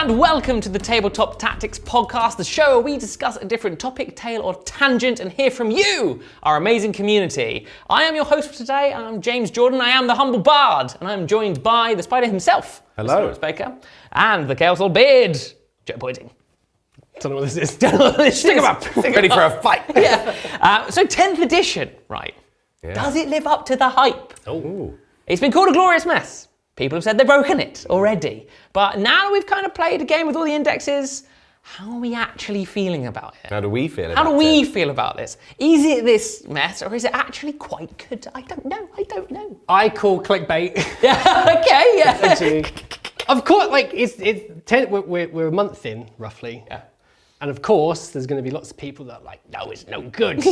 and welcome to the Tabletop Tactics Podcast, the show where we discuss a different topic, tale, or tangent and hear from you, our amazing community. I am your host for today. I'm James Jordan. I am the humble bard, and I'm joined by the spider himself, hello, Lawrence Baker, and the Chaos Old Beard, Joe Pointing. Don't know what this is. Stick him up. Ready for a fight. Yeah. So 10th edition, right? Yeah. Does it live up to the hype? Oh. It's been called a glorious mess. People have said they've broken it already. But now that we've kind of played a game with all the indexes, how are we actually feeling about it? How do we feel about it? How do we feel about this? Is it this mess or is it actually quite good? I don't know. I call clickbait. Yeah, okay, yeah. Essentially. Of course, like, we're a month in, roughly. Yeah. And of course, there's going to be lots of people that are like, no, it's no good.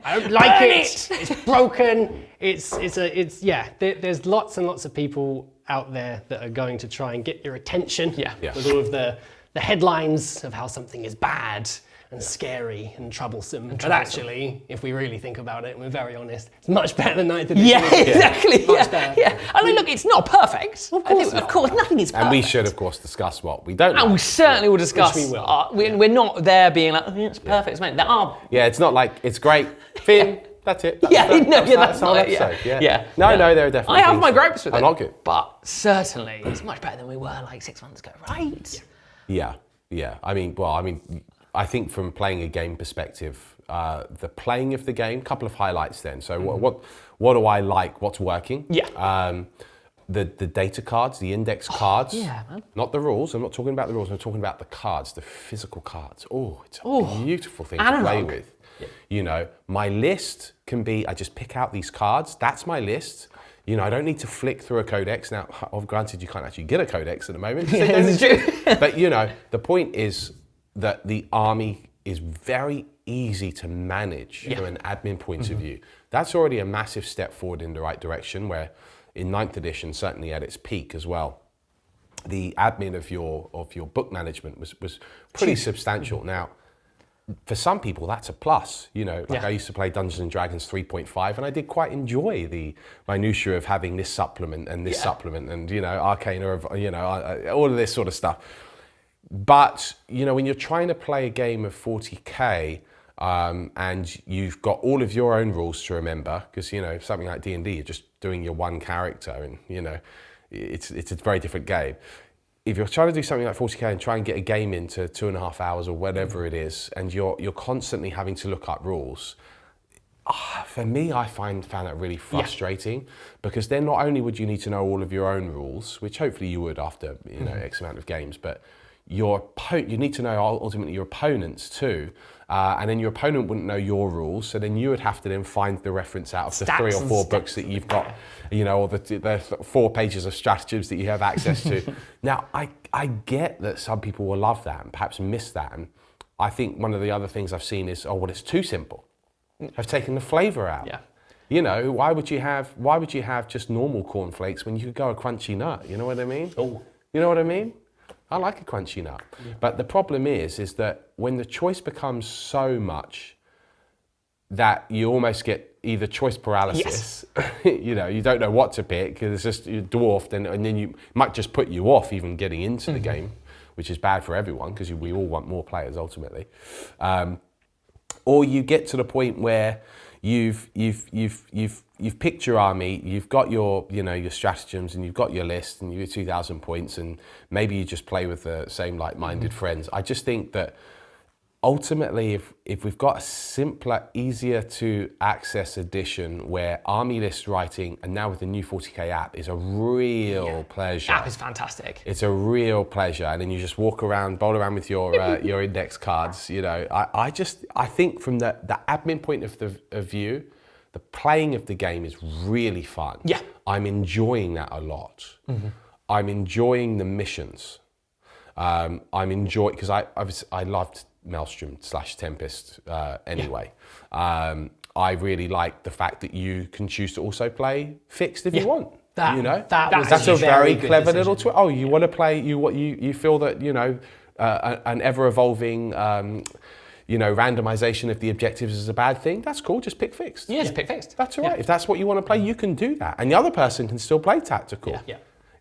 I don't like it. It's broken. There's lots and lots of people out there that are going to try and get your attention with all of the headlines of how something is bad and scary and troublesome. But actually, if we really think about it, and we're very honest, it's much better than 9th edition. Yeah, exactly. Much better. Yeah. I mean, look, it's not perfect. Of course, nothing is perfect. And we should, of course, discuss what we don't And like. we certainly will discuss. Which we will. We're not there being like, oh, it's perfect. Yeah. There are. Yeah, it's not like, it's great. Finn, that's it. That's that's the whole not it. episode. Yeah. No, there are definitely I have my gripes with it. Not good. But certainly, it's much better than we were like 6 months ago, right? Yeah. I think from playing a game perspective, the playing of the game, couple of highlights then. So what do I like? What's working? Yeah. The data cards, the index cards. Yeah, man. Not the rules. I'm not talking about the rules. I'm talking about the cards, the physical cards. Oh, it's a beautiful thing to play with. Yeah. You know, my list can be, I just pick out these cards. That's my list. You know, I don't need to flick through a codex. Now, granted, you can't actually get a codex at the moment. But, you know, the point is that the army is very easy to manage from an admin point of view. That's already a massive step forward in the right direction, where in 9th edition, certainly at its peak as well, the admin of your book management was pretty substantial. Now, for some people, that's a plus. You know, I used to play Dungeons and Dragons 3.5, and I did quite enjoy the minutiae of having this supplement and this supplement, and you know, Arcana of all of this sort of stuff. But you know, when you're trying to play a game of 40k and you've got all of your own rules to remember, because you know, something like D&D, you're just doing your one character, and you know, it's a very different game. If you're trying to do something like 40k and try and get a game into 2.5 hours or whatever it is, and you're constantly having to look up rules, for me, I found that really frustrating, because then not only would you need to know all of your own rules, which hopefully you would after X amount of games, but you need to know ultimately your opponents too, and then your opponent wouldn't know your rules, so then you would have to then find the reference out of the 3 or 4 books that you've got, you know, or the 4 pages of stratagems that you have access to. Now, I get that some people will love that and perhaps miss that, and I think one of the other things I've seen is, it's too simple. I've taken the flavour out. Yeah. You know, why would you have just normal cornflakes when you could go a crunchy nut? You know what I mean? Oh. You know what I mean? I like a crunchy nut. Yeah. But the problem is that when the choice becomes so much that you almost get either choice paralysis, you know, you don't know what to pick because it's just you're dwarfed, and then you might just put you off even getting into the game, which is bad for everyone because we all want more players ultimately. Or you get to the point where you've picked your army, you've got your stratagems, and you've got your list, and you're 2,000 points, and maybe you just play with the same like-minded friends. I just think that ultimately, if we've got a simpler, easier to access edition where army list writing, and now with the new 40k app, is a real pleasure. The app is fantastic. It's a real pleasure, and then you just walk around, bowl around with your your index cards. You know, I think from the admin point of view, the playing of the game is really fun. Yeah, I'm enjoying that a lot. I'm enjoying the missions. I'm enjoying, because I loved Maelstrom/Tempest anyway. I really like the fact that you can choose to also play fixed if you want. That's a very clever little twist. Oh, you want to play? You feel that an ever evolving randomization of the objectives is a bad thing. That's cool. Just pick fixed. Yeah, just pick fixed. That's all right. If that's what you want to play, you can do that, and the other person can still play tactical.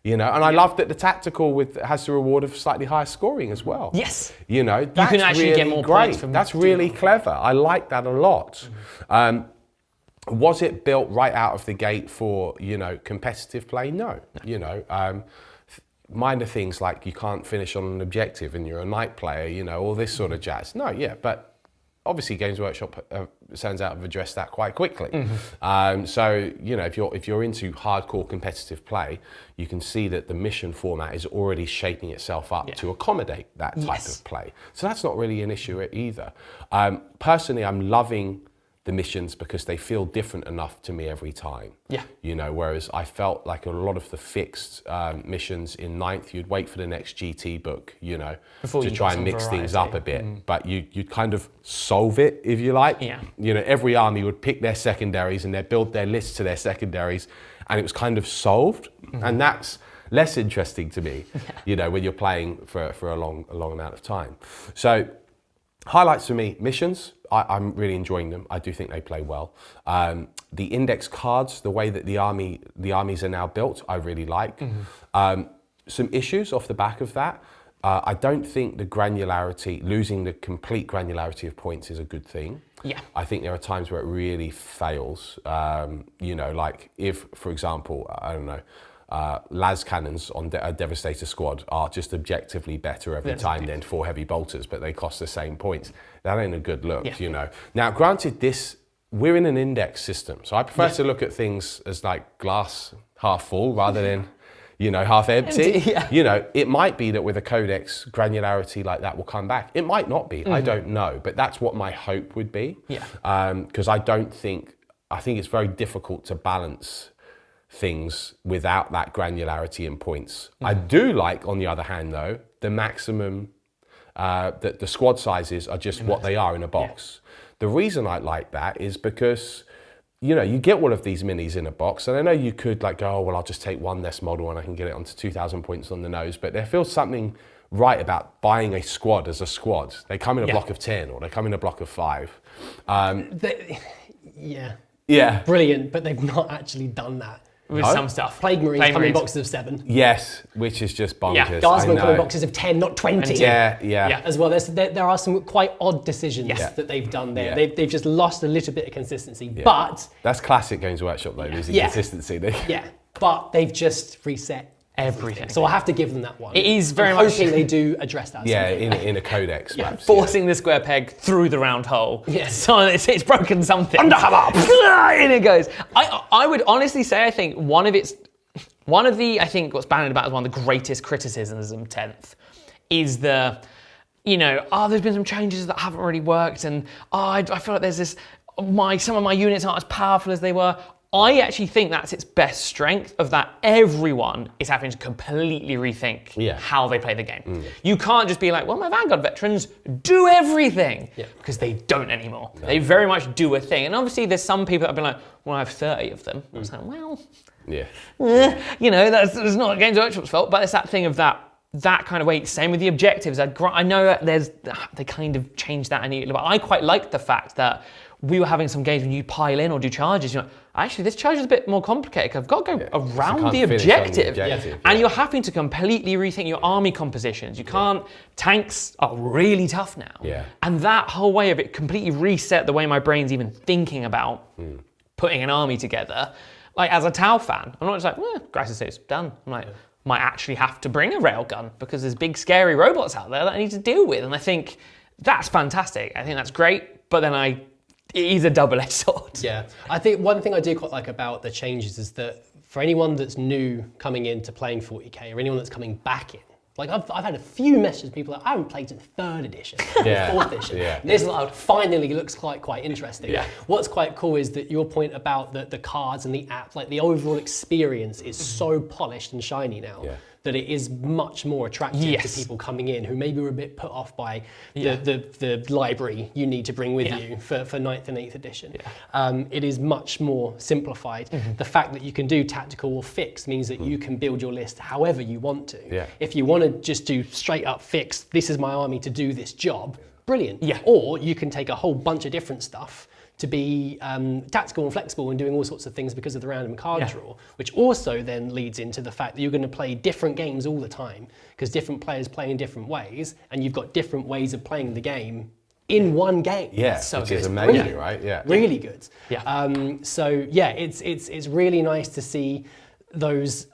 You know, and I love that the tactical has the reward of slightly higher scoring as well. Yes. You know, that's you can actually really get more great. points from That's really clever. I like that a lot. Was it built right out of the gate for, you know, competitive play? No. You know, minor things like you can't finish on an objective and you're a night player, you know, all this sort of jazz. No, yeah, but obviously Games Workshop turns out to have addressed that quite quickly. So, you know, if you're into hardcore competitive play, you can see that the mission format is already shaping itself up to accommodate that type of play. So that's not really an issue either. Personally, I'm loving the missions because they feel different enough to me every time. Yeah. You know, whereas I felt like a lot of the fixed missions in 9th, you'd wait for the next GT book, you know, to try and mix things up a bit. But you'd kind of solve it, if you like. Yeah. You know, every army would pick their secondaries and they'd build their lists to their secondaries, and it was kind of solved. And that's less interesting to me, you know, when you're playing for a long amount of time. So highlights for me, missions. I'm really enjoying them. I do think they play well. The index cards, the way that the armies are now built, I really like. Some issues off the back of that. I don't think the granularity, losing the complete granularity of points is a good thing. Yeah. I think there are times where it really fails. You know, like if, for example, I don't know, las cannons on a Devastator squad are just objectively better every time than 4 heavy bolters, but they cost the same points. That ain't a good look, you know. Now, granted, we're in an index system, so I prefer to look at things as like glass half full rather than, you know, half empty. You know, it might be that with a codex, granularity like that will come back. It might not be, I don't know, but that's what my hope would be. Yeah. Because I think it's very difficult to balance things without that granularity in points. I do like, on the other hand, though, the maximum, that the squad sizes are just what they are in a box. The reason I like that is because, you know, you get all of these minis in a box, and I know you could like go, oh, well, I'll just take one less model and I can get it onto 2,000 points on the nose, but there feels something right about buying a squad as a squad. They come in a block of 10 or they come in a block of 5. Yeah. Brilliant, but they've not actually done that. With some stuff. Plague Marines come in boxes of 7. Yes, which is just bonkers. Yeah. Guardsmen come in boxes of 10, not 20. Yeah. As well, there are some quite odd decisions that they've done there. Yeah. They've just lost a little bit of consistency, but... That's classic Games Workshop, though, losing consistency. But they've just reset everything. So I have to give them that one. It is very much... hoping they do address that. Yeah, in a codex. Perhaps, forcing the square peg through the round hole. Yes. So it's broken something. Underhammer! In it goes. I would honestly say, I think I think what's bandied about as one of the greatest criticisms of 10th is you know, there's been some changes that haven't really worked, and I feel like there's this, some of my units aren't as powerful as they were. I actually think that's its best strength, of that everyone is having to completely rethink how they play the game. You can't just be like, well, my Vanguard veterans do everything, because they don't anymore. No. They very much do a thing. And obviously there's some people that have been like, well, I have 30 of them. I was like, well, you know, that's not Games Workshop's fault, but it's that thing of that kind of way. Same with the objectives. I know that they kind of changed that, but I quite like the fact that we were having some games when you pile in or do charges, you're like, actually, this charge is a bit more complicated because I've got to go around the objective. And you're having to completely rethink your army compositions. You can't, tanks are really tough now. And that whole way of it completely reset the way my brain's even thinking about putting an army together. Like, as a Tau fan, I'm not just like, Crisis 6, done. I'm like, might actually have to bring a railgun because there's big scary robots out there that I need to deal with. And I think that's fantastic. I think that's great, but then it is a double-edged sword. Yeah, I think one thing I do quite like about the changes is that for anyone that's new coming into playing 40k, or anyone that's coming back in, like I've had a few messages, people that I haven't played since 3rd edition, or 4th edition. This finally looks quite interesting. What's quite cool is that your point about the cards and the app, like the overall experience is so polished and shiny now. That it is much more attractive to people coming in who maybe were a bit put off by the library you need to bring with you for 9th and 8th edition. It is much more simplified. The fact that you can do tactical or fixed means that you can build your list however you want to. If you want to just do straight up fixed, this is my army to do this job, brilliant. Or you can take a whole bunch of different stuff, to be tactical and flexible and doing all sorts of things because of the random card draw, which also then leads into the fact that you're going to play different games all the time because different players play in different ways, and you've got different ways of playing the game in one game. Yeah, so which is amazing, right? Yeah, really good. Yeah. So yeah, it's really nice to see those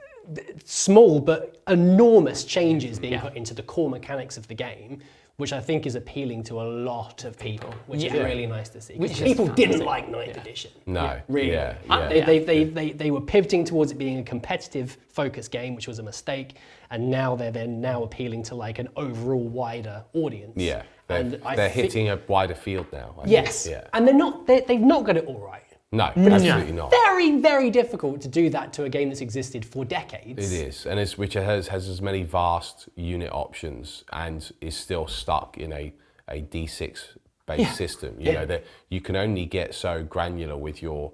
small but enormous changes being put into the core mechanics of the game, which I think is appealing to a lot of people, which is really nice to see. Which people didn't like 9th edition. No. Really. They were pivoting towards it being a competitive focused game, which was a mistake, and now they're now appealing to like an overall wider audience. Yeah, they're hitting a wider field now. Yes, and they've not got it all right. No, absolutely not. Very, very difficult to do that to a game that's existed for decades. It is, and which has as many vast unit options and is still stuck in a D6 based system. You know that you can only get so granular with your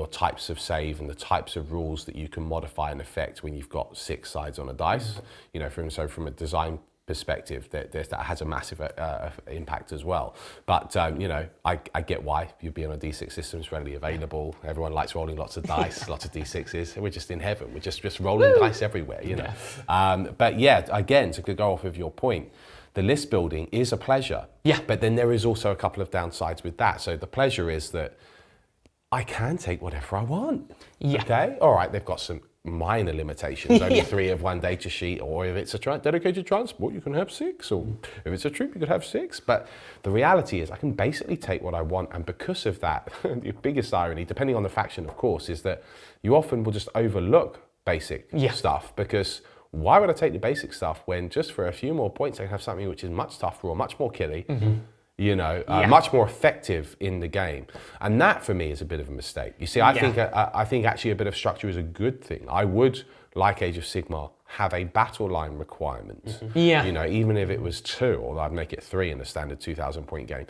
types of save and the types of rules that you can modify and affect when you've got 6 sides on a dice. You know, from a design perspective, that has a massive impact as well. But I get why you'd be on a D6 system. It's readily available. Everyone likes rolling lots of dice, lots of D6s. We're just in heaven. We're just rolling dice everywhere, you know. But yeah, again, to go off of your point, the list building is a pleasure. Yeah. But then there is also a couple of downsides with that. So the pleasure is that I can take whatever I want. Yeah. Okay. All right. They've got some minor limitations, only 3 of 1 data sheet, or if it's a dedicated transport, you can have 6, or if it's a troop, you could have 6. But the reality is I can basically take what I want, and because of that, the biggest irony, depending on the faction, of course, is that you often will just overlook basic stuff, because why would I take the basic stuff when just for a few more points I can have something which is much tougher or much more killy, much more effective in the game. And that for me is a bit of a mistake. You see, I think actually a bit of structure is a good thing. I would, like Age of Sigmar, have a battle line requirement. You know, even if it was 2, or I'd make it 3 in a standard 2,000 point game.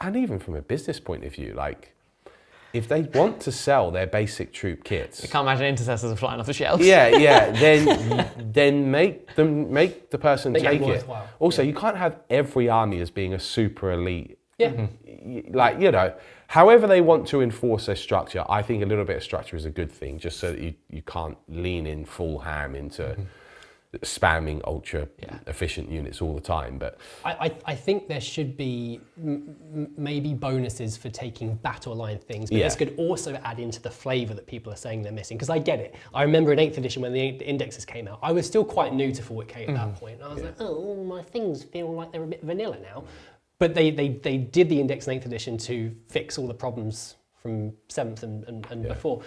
And even from a business point of view, like, if they want to sell their basic troop kits, I can't imagine intercessors are flying off the shelves. Then make the person take it. Worthwhile. Also, you can't have every army as being a super elite. Like, you know, however they want to enforce their structure, I think a little bit of structure is a good thing, just so that you can't lean in full ham into spamming ultra efficient units all the time. But I think there should be maybe bonuses for taking battle line things, but this could also add into the flavour that people are saying they're missing, because I get it. I remember in 8th edition when the indexes came out, I was still quite new to 40k at that point. I was like, oh, my things feel like they're a bit vanilla now. But they did the index in 8th edition to fix all the problems from 7th and before.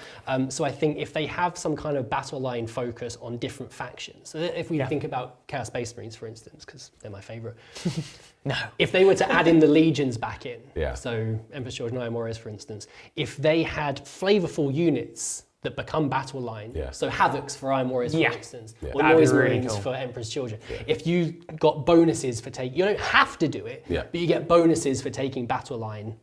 So I think if they have some kind of battle line focus on different factions, so if we think about Chaos Space Marines, for instance, because they're my favourite. If they were to add in the legions back in, so Emperor's Children, Iron Warriors, for instance, if they had flavourful units that become battle line, so Havocs for Iron Warriors, for instance, or Noise Marines for Emperor's Children. If you got bonuses for taking, you don't have to do it, but you get bonuses for taking battle line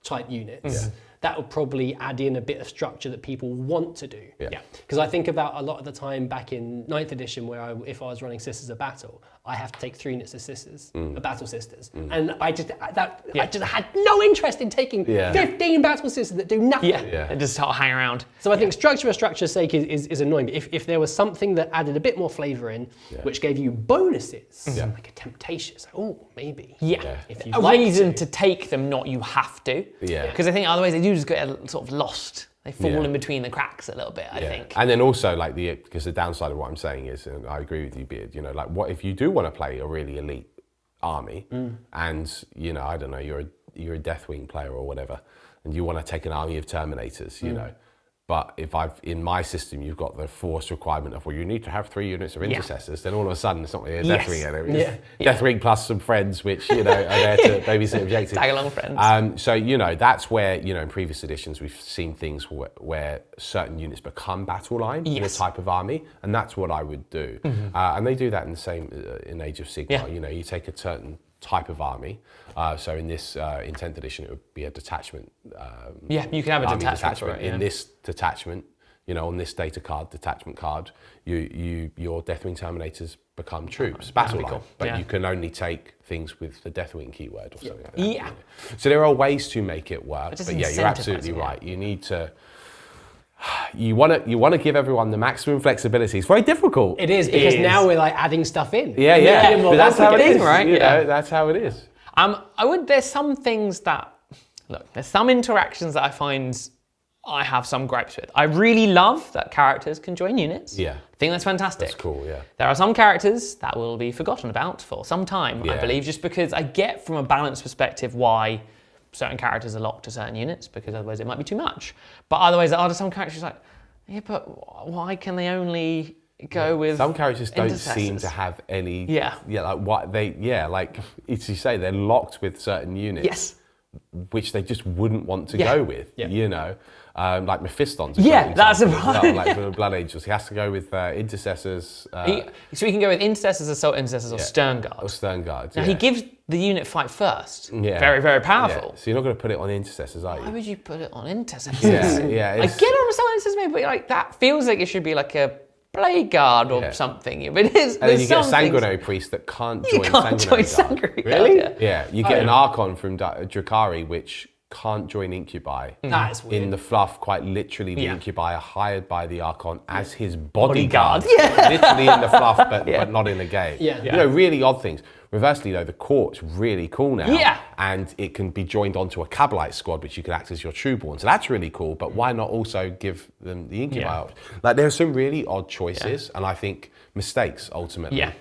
type units. That would probably add in a bit of structure that people want to do. Because I think about a lot of the time back in 9th edition where if I was running Sisters of Battle, I have to take 3 units of Sisters, Battle Sisters. And I just had no interest in taking 15 Battle Sisters that do nothing. And just sort of hang around. So I think structure for structure's sake is annoying. But if there was something that added a bit more flavour in, which gave you bonuses, like a temptation, maybe. If you a reason to take them, not you have to. Because I think otherwise they do just get sort of lost. They fall in between the cracks a little bit, I think. And then also, like, because the downside of what I'm saying is, and I agree with you, Beard, you know, like, what if you do want to play a really elite army, and, you know, I don't know, you're a Deathwing player or whatever, and you want to take an army of Terminators, you know, but if in my system you've got the force requirement of, well, you need to have 3 units of intercessors, then all of a sudden it's not really a Deathwing anymore. Deathwing plus some friends, which, you know, are there to babysit objectives. Tag along friends. So, you know, that's where, you know, in previous editions we've seen things where certain units become battle line in a type of army, and that's what I would do. And they do that in the same in Age of Sigmar. You know, you take a certain type of army. So in this, in 10th edition, it would be a detachment. You can have a detachment. In this detachment, on this data card, detachment card, your Deathwing Terminators become troops, Battleline, cool. but you can only take things with the Deathwing keyword or something like that. Yeah. So there are ways to make it work, but yeah, you're absolutely incentivizing right. You need to. You want to give everyone the maximum flexibility. It's very difficult. It is, because now we're like adding stuff in. Yeah. But that's how it is, right? That's how it is. There's some things that, there's some interactions that I find I have some gripes with. I really love that characters can join units. Yeah. I think that's fantastic. That's cool, yeah. There are some characters that will be forgotten about for some time, I believe, just because I get from a balance perspective why certain characters are locked to certain units, because otherwise it might be too much. But otherwise, there are some characters like, why can they only go with some characters don't seem to have any like as you say, they're locked with certain units which they just wouldn't want to go with, like Mephiston's that's a well, like for the Blood Angels, he has to go with intercessors. So he can go with intercessors, assault intercessors, or stern guards. Or stern guards. Now he gives the unit fight first. Very, very powerful. So you're not going to put it on intercessors, are you? Why would you put it on intercessors? Yeah. I get on assault intercessors, maybe, but like that feels like it should be like a Blade Guard or something. But it is. And then you get a Sanguinary Priest that can't join Sanguinary Guard. Really? Yeah. You get an Archon from Drukhari which can't join Incubi. That's weird. In the fluff, quite literally, the Incubi are hired by the Archon as his bodyguard. Literally in the fluff, but not in the game. Really odd things. Reversely, though, the Court's really cool now. And it can be joined onto a Cabalite squad, which you can act as your Trueborn. So that's really cool, but why not also give them the Incubi option? Like, there are some really odd choices, and I think mistakes, ultimately.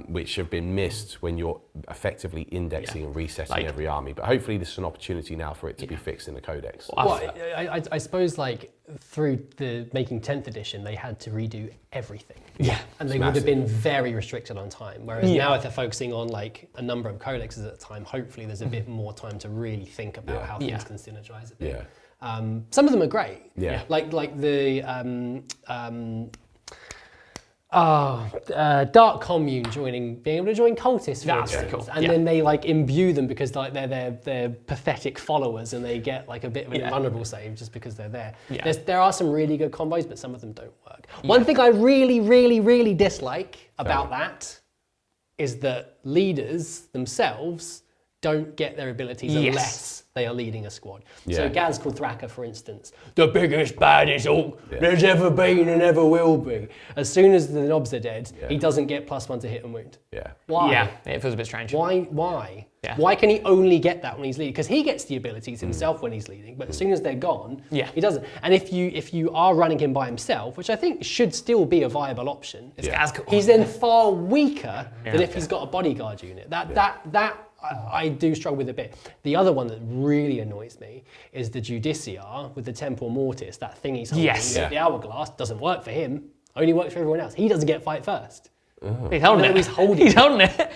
Which have been missed when you're effectively indexing and resetting every army. But hopefully this is an opportunity now for it to be fixed in the codex. Well, I suppose like through the making 10th edition, they had to redo everything. And they would have been very restricted on time. Whereas now if they're focusing on like a number of codexes at a time, hopefully there's a bit more time to really think about how things can synergize a bit. Some of them are great. Like the Dark Commune being able to join cultists, for instance. Cool. And then they like imbue them because like they're pathetic followers, and they get like a bit of an invulnerable save just because they're there. There are some really good combos, but some of them don't work. One thing I really, really, really dislike about that is that leaders themselves don't get their abilities unless they are leading a squad. So Gazkul Thraka, for instance, the biggest, baddest orc there's ever been and ever will be. As soon as the knobs are dead, he doesn't get +1 to hit and wound. Why? Yeah, it feels a bit strange. Why? Why can he only get that when he's leading? Because he gets the abilities himself when he's leading, but as soon as they're gone, he doesn't. And if you are running him by himself, which I think should still be a viable option, he's then far weaker than if he's got a bodyguard unit. That I do struggle with a bit. The other one that really annoys me is the Judiciar with the Temporal Mortis, that thing he's holding. The Hourglass doesn't work for him, only works for everyone else. He doesn't get fight first. He's holding it. He's holding it.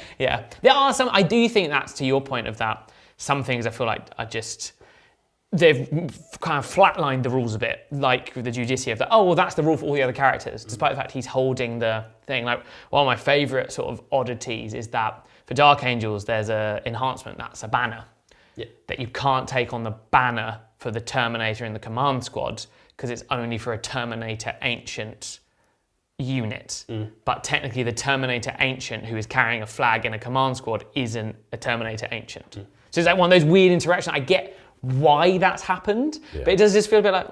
There are some, I do think that's to your point of that, some things I feel like are just, they've kind of flatlined the rules a bit, like with the Judiciar, of that's the rule for all the other characters, despite the fact he's holding the thing. Like, one of my favourite sort of oddities is that for Dark Angels, there's an enhancement that's a banner that you can't take on the banner for the Terminator in the command squad because it's only for a Terminator Ancient unit. But technically, the Terminator Ancient who is carrying a flag in a command squad isn't a Terminator Ancient. So it's like one of those weird interactions. I get why that's happened, but it does just feel a bit like,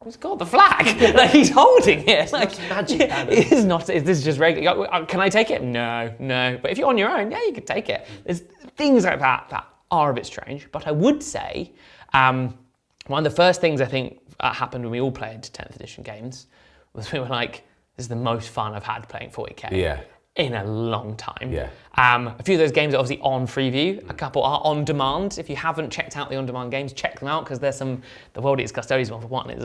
he's got the flag. Like, he's holding it. It's like, magic banner. It is not. This is just regular. Can I take it? No. But if you're on your own, you can take it. There's things like that are a bit strange. But I would say one of the first things I think happened when we all played 10th edition games was we were like, this is the most fun I've had playing 40k. In a long time. A few of those games are obviously on Freeview. A couple are on demand. If you haven't checked out the on-demand games, check them out because there's some. The World Eaters Custodians one for one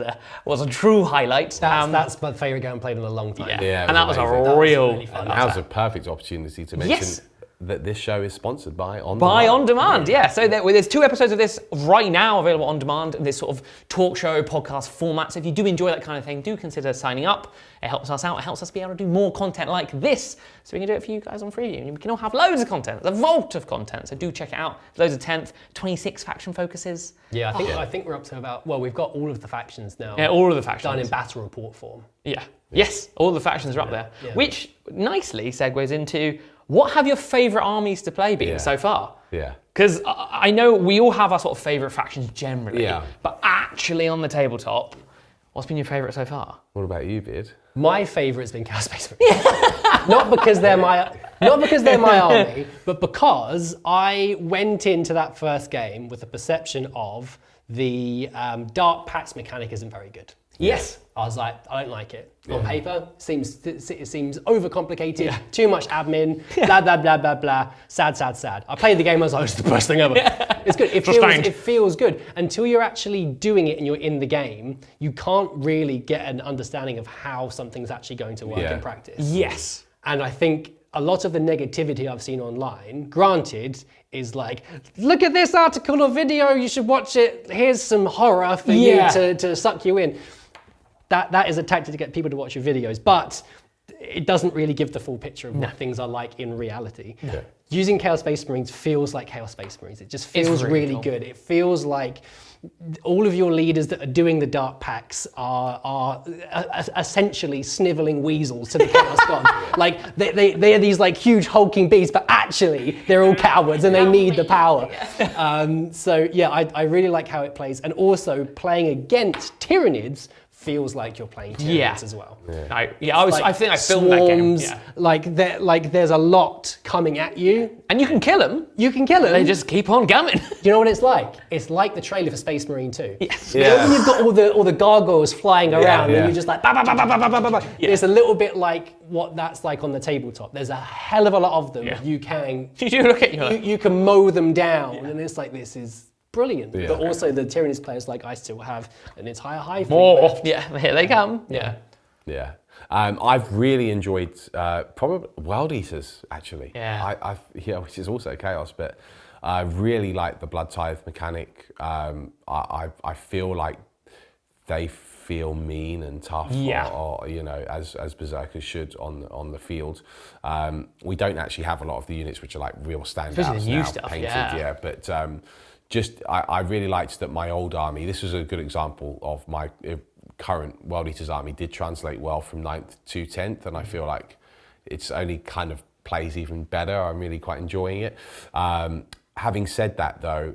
was a true highlight. That's my favourite game I played in a long time. And that was a real. And now's a perfect opportunity to mention that this show is sponsored by On Demand. By On Demand, yeah. So there's 2 episodes of this right now available on demand in this sort of talk show podcast format. So if you do enjoy that kind of thing, do consider signing up. It helps us out. It helps us be able to do more content like this. So we can do it for you guys on Freeview. And we can all have loads of content. There's a vault of content. So do check it out. Loads of 10th, 26 faction focuses. Yeah, I think we're up to about, we've got all of the factions now. Yeah, all of the factions. Done in battle report form. Yeah. Yes, all the factions are up there. Yeah. Which nicely segues into, what have your favourite armies to play been so far? Yeah. Because I know we all have our sort of favourite factions generally, but actually on the tabletop, what's been your favourite so far? What about you, Beard? My favourite has been Chaos Space Marines. Not because they're my army, but because I went into that first game with the perception of the Dark Pacts mechanic isn't very good. Yes. I was like, I don't like it. On paper, it seems overcomplicated, too much admin, blah, blah, blah, blah, blah. Sad, sad, sad. I played the game, I was like, it's the best thing ever. It's good. It feels good. Until you're actually doing it and you're in the game, you can't really get an understanding of how something's actually going to work in practice. Yes. And I think a lot of the negativity I've seen online, granted, is like, look at this article or video, you should watch it, here's some horror for you to suck you in. That is a tactic to get people to watch your videos, but it doesn't really give the full picture of what things are like in reality. No. Using Chaos Space Marines feels like Chaos Space Marines. It just feels really cool. Good. It feels like all of your leaders that are doing the Dark Pacts are essentially sniveling weasels to the Chaos God. Like they are these like huge hulking beasts, but actually they're all cowards and they need the power. So yeah, I really like how it plays, and also playing against Tyranids feels like you're playing Tyranids as well. I think I filmed that game. Like there's a lot coming at you. And you can kill them. You can kill them. They just keep on coming. Do you know what it's like? It's like the trailer for Space Marine 2. Yes. You know when you've got all the gargoyles flying around and you're just like, bah, bah, bah, bah, bah, bah, bah, bah. It's a little bit like what that's like on the tabletop. There's a hell of a lot of them. You can you can mow them down, and it's like, this is brilliant. But also the Tyranids players, like I still have an entire hive. More. Yeah, here they come. Yeah. I've really enjoyed probably World Eaters, actually. Yeah. Which is also Chaos, but I really like the Blood Tithe mechanic. I feel like they feel mean and tough, or you know, as berserkers should on the field. We don't actually have a lot of the units which are like real standouts new now, stuff, painted, but I really liked that my old army, this was a good example of my current World Eaters army, did translate well from 9th to 10th, and I feel like it's only kind of plays even better. I'm really quite enjoying it. Having said that though,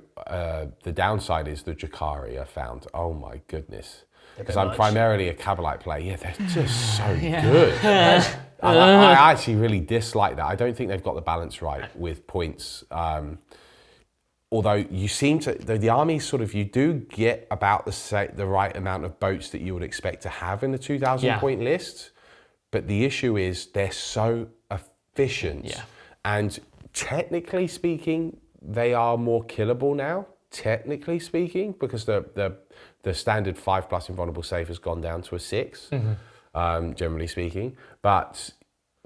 the downside is the Drukhari I found. Oh my goodness. Because I'm primarily a Cabalite player. They're just so good. I actually really dislike that. I don't think they've got the balance right with points. Although you seem to, the army sort of, you do get about the right amount of boats that you would expect to have in the 2,000 point list. But the issue is they're so efficient. And technically speaking, they are more killable now, technically speaking, because the standard 5+ invulnerable save has gone down to a 6, generally speaking. But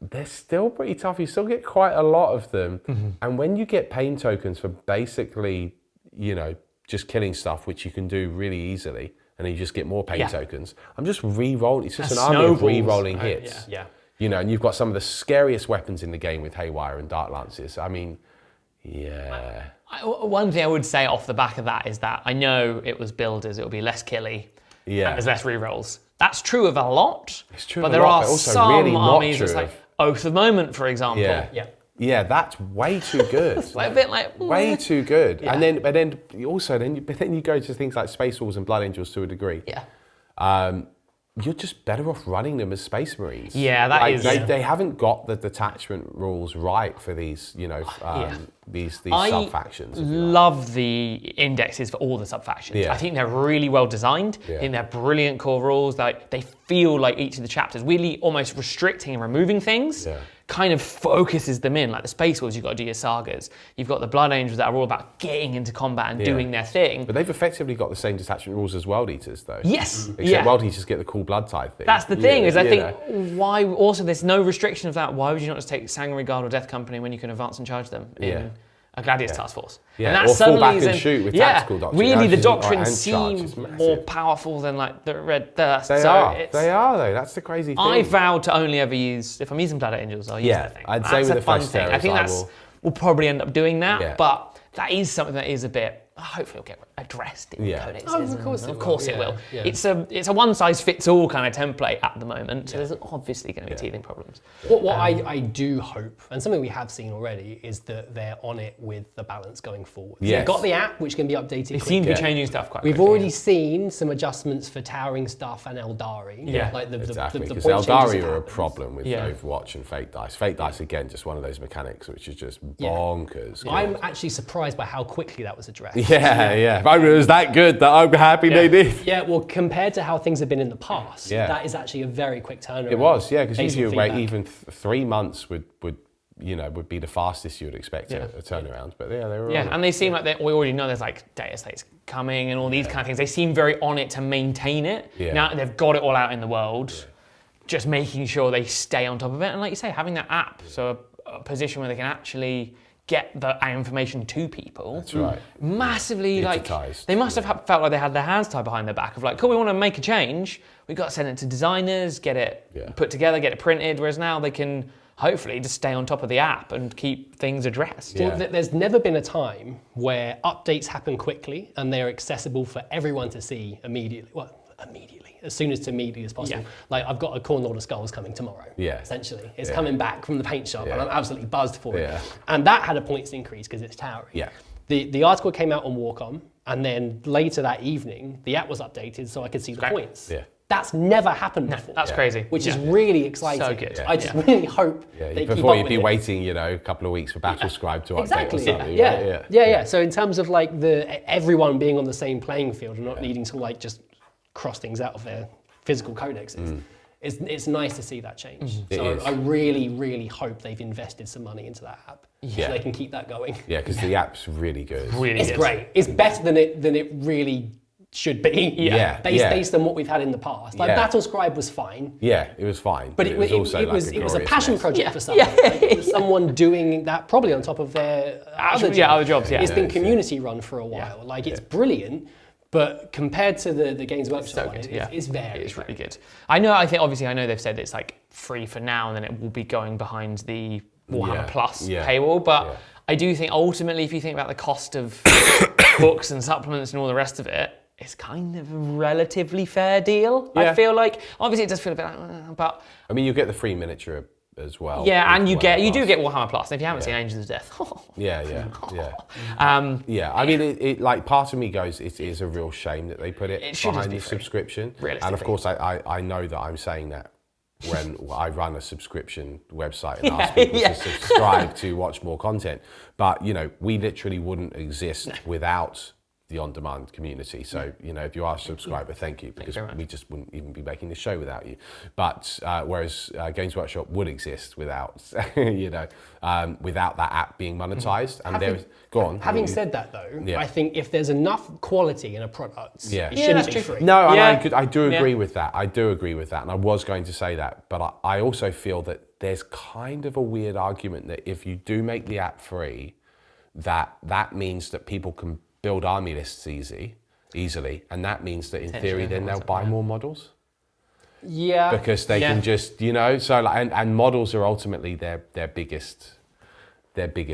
they're still pretty tough. You still get quite a lot of them. And when you get pain tokens for basically, you know, just killing stuff, which you can do really easily, and then you just get more pain tokens, I'm just re-rolling. It's just an army of re-rolling hits. You know, and you've got some of the scariest weapons in the game with Haywire and Dark Lances. I mean, one thing I would say off the back of that is that I know it was builders, it'll be less killy, and there's less re-rolls. That's true of a lot. It's true, but there are some really armies that's like Oath of Moment, for example. Yeah, that's way too good. It's like a bit like way too good. And then, but then you go to things like Space Wolves and Blood Angels to a degree. You're just better off running them as Space Marines. They haven't got the detachment rules right for these, you know, these sub-factions. I love the indexes for all the sub-factions. I think they're really well designed. I think they're brilliant core rules. Like, they feel like each of the chapters really almost restricting and removing things. kind of focuses them in. Like the Space Wolves, you've got to do your sagas. You've got the Blood Angels that are all about getting into combat and doing their thing. But they've effectively got the same detachment rules as World Eaters, though. Yes. Except World Eaters get the cool blood tide thing. That's the thing, is I think why also there's no restriction of that. Why would you not just take Sanguinary Guard or Death Company when you can advance and charge them in a Gladius task force? Yeah, and that or fall back and shoot with tactical doctrine. Really, the Charges doctrine and seems charge is more powerful than like the Red Thirst. They are though. That's the crazy thing. I vowed to only ever use, if I'm using Blood Angels, I'll use that thing. I'd say with the fun Fresh thing. I think we'll probably end up doing that, but that is something that is a bit. Hopefully, it'll get addressed in the codexes. Of course, it will. Yeah. It's a one-size-fits-all kind of template at the moment, so there's obviously going to be teething problems. What I do hope, and something we have seen already, is that they're on it with the balance going forward. Yes. They've got the app, which can be updated. They seem to be changing stuff quite quickly. We've already seen some adjustments for towering stuff and Eldari. Like exactly, because Eldari are a problem with Overwatch and Fate Dice. Fate Dice, again, just one of those mechanics which is just bonkers. I'm actually surprised by how quickly that was addressed. Yeah. It was that good that I'm happy they did. Yeah, well, compared to how things have been in the past, that is actually a very quick turnaround. It was, because usually wait even 3 months would be the fastest you would expect a turnaround. But they were. Yeah, and they seem like we already know there's like data states coming and all these kind of things. They seem very on it to maintain it. Yeah. Now they've got it all out in the world, just making sure they stay on top of it. And like you say, having that app, so a position where they can actually get the information to people. That's right. Massively, like, they must have felt like they had their hands tied behind their back of like, cool, we want to make a change. We've got to send it to designers, get it put together, get it printed, whereas now they can hopefully just stay on top of the app and keep things addressed. Yeah. There's never been a time where updates happen quickly and they're accessible for everyone to see immediately. Well, as soon as possible. Yeah. Like, I've got a Khorne Lord of Skulls coming tomorrow, essentially. It's coming back from the paint shop and I'm absolutely buzzed for it. And that had a points increase because it's towering. Yeah. The article came out on Warcom, and then later that evening, the app was updated so I could see the points. Yeah. That's never happened before. That's crazy. Which is really exciting. So good. I just really hope they keep before up you'd with be it. waiting, a couple of weeks for Battlescribe to update or something. Yeah. So in terms of like everyone being on the same playing field and not needing to like just cross things out of their physical codexes, it's nice to see that change. So I really, really hope they've invested some money into that app so they can keep that going. Yeah, because the app's really good. It's great. It's better than it really should be. Based on what we've had in the past. Like Battlescribe was fine. Yeah, it was fine. But it was a passion project for someone. Like, it was someone doing that probably on top of their other jobs. It's been community run for a while. Like, it's brilliant. But compared to the Games Workshop one, it's really good. I think they've said it's like free for now, and then it will be going behind the Warhammer Plus paywall. But I do think ultimately, if you think about the cost of books and supplements and all the rest of it, it's kind of a relatively fair deal. I feel like, obviously it does feel a bit like, but I mean, you get the free miniature as well. Yeah, and you do get Warhammer Plus. And if you haven't seen Angels of Death, I mean, it like part of me goes, it is a real shame that they put it behind the subscription. And of course, I know that I'm saying that when I run a subscription website and ask people to subscribe to watch more content. But we literally wouldn't exist without the on-demand community. So, if you are a subscriber, thank you, because we just wouldn't even be making this show without you. But whereas Games Workshop would exist without, without that app being monetized. And Having said that, though, I think if there's enough quality in a product, it shouldn't be free. No, I do agree with that. I do agree with that. And I was going to say that. But I also feel that there's kind of a weird argument that if you do make the app free, that means that people can build army lists easily, and that means that in theory then they'll buy more models. Yeah. Because they can just, so like, and models are ultimately their biggest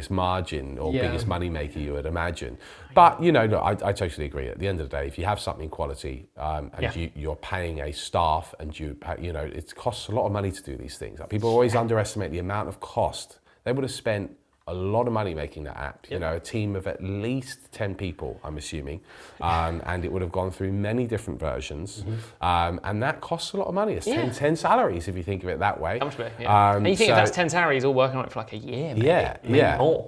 margin or biggest money maker, you would imagine. But look, I totally agree. At the end of the day, if you have something quality and you're paying a staff and it costs a lot of money to do these things. Like, people always underestimate the amount of cost. They would have spent a lot of money making that app, a team of at least 10 people, I'm assuming, and it would have gone through many different versions, and that costs a lot of money. It's 10 salaries if you think of it that way. How much and you think if that's 10 salaries all working on it for like a year, maybe more.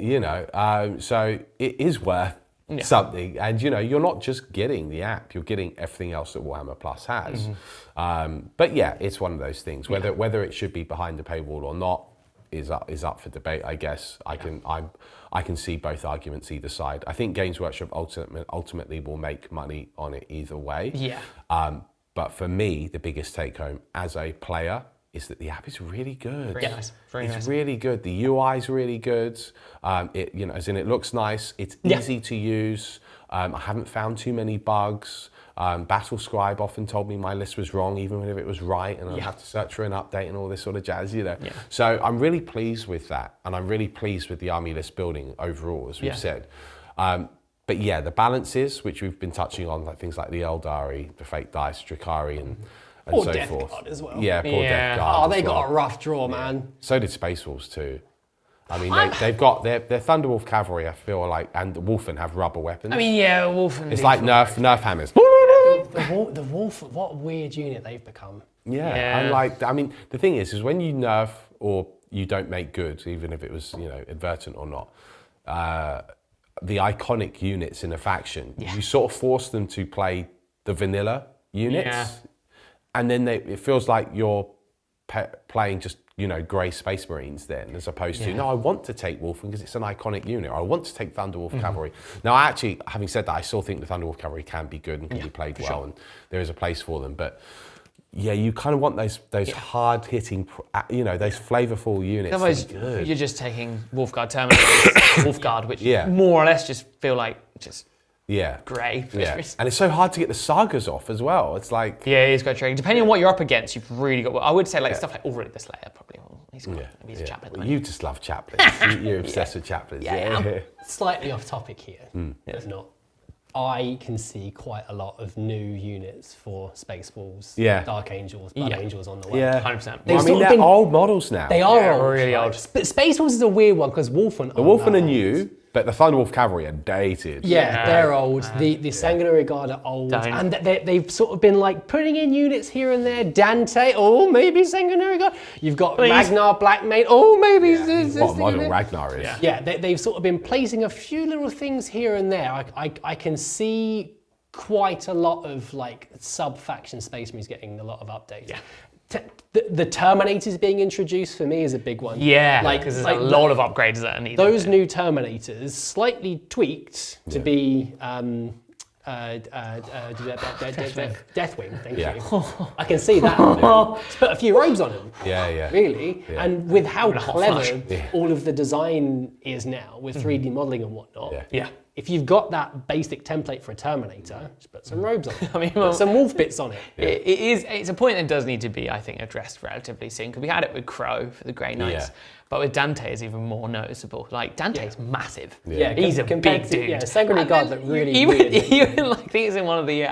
So it is worth something, and you're not just getting the app, you're getting everything else that Warhammer Plus has. But it's one of those things, whether it should be behind the paywall or not. is up for debate, I guess. I can see both arguments either side. I think Games Workshop ultimately will make money on it either way. Yeah. But for me, the biggest take home as a player is that the app is really good. Very nice. Very nice. It's really good. The UI is really good. As in it looks nice. It's easy to use. I haven't found too many bugs. Battle Scribe often told me my list was wrong, even if it was right, and I'd have to search for an update and all this sort of jazz, you know. Yeah. So I'm really pleased with that, and I'm really pleased with the army list building overall, as we've said. But yeah, the balances, which we've been touching on, like things like the Eldari, the fake dice, Drukhari, and so Death forth. Guard as well. Yeah, poor Death Guard. Oh, they got a rough draw, man. So did Space Wolves too. I mean, they've got their Thunderwolf cavalry, I feel like, and the Wolfen have rubber weapons. I mean, yeah, Wolfen. It's like Nerf hammers. The Wolf, what a weird unit they've become. Yeah, and like, I mean, the thing is when you nerf or you don't make good, even if it was, advertent or not, the iconic units in a faction, you sort of force them to play the vanilla units, and then it feels like you're playing just, grey Space Marines then, as opposed to, no, I want to take Wolfen because it's an iconic unit, or I want to take Thunderwolf Cavalry. Now, actually, having said that, I still think the Thunderwolf Cavalry can be good and can be played well, and there is a place for them. But yeah, you kind of want those hard-hitting, those flavourful units. Otherwise, you're just taking Wolfguard Terminators, Wolfguard, which more or less just feel like grey. Yeah. And it's so hard to get the sagas off as well. It's like... Yeah, it's quite tricky. Depending on what you're up against, you've really got... I would say stuff like Ulrich the Slayer probably. He's a chaplain. Well, you just love chaplains. You're obsessed with chaplains. Yeah. Slightly off topic here, but not. I can see quite a lot of new units for Space Wolves, Dark Angels, Blood Angels on the way. Yeah, 100%. Well, I mean, they're old models now. They are old, really old. But Space Wolves is a weird one because Wolfen. The Wolfen are new, but the Thunderwolf Cavalry are dated. Yeah, they're old. The Sanguinary Guard are old, and they've sort of been like putting in units here and there. Dante, maybe Sanguinary Guard. You've got Ragnar Blackmane. Maybe what model Ragnar is. Yeah, they've sort of been placing a few little things here and there. I can see quite a lot of like sub-faction Space Marines getting a lot of updates. Yeah. The Terminators being introduced for me is a big one. Yeah, because there's a lot of upgrades that are needed. Those new Terminators, slightly tweaked to be Deathwing, thank you. I can see that. Let's put a few robes on them. Yeah. Really. Yeah. And with how clever all of the design is now, with 3D modelling and whatnot. Yeah. If you've got that basic template for a Terminator, just put some robes on it. Put some wolf bits on it. It's a point that does need to be, I think, addressed relatively soon, because we had it with Crow for the Grey Knights. But with Dante, it's even more noticeable. Like, Dante's massive. Yeah, he's a big dude. Yeah, Sanguinary Guard look really weird. Even like, I think it's in one of the,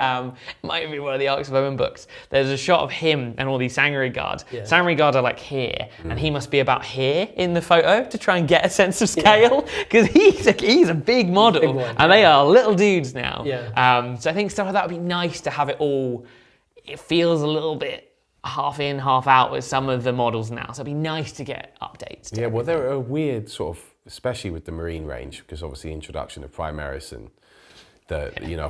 might be one of the Arcs of Omen books. There's a shot of him and all these Sanguinary Guards. Yeah. Sanguinary Guard are like here, and he must be about here in the photo to try and get a sense of scale, because he's a big model, and they are little dudes now. Yeah. So I think stuff like that would be nice to have it all. It feels a little bit half in, half out with some of the models now. So it'd be nice to get updates. Yeah, well, they're a weird sort of, especially with the Marine range, because obviously introduction of Primaris and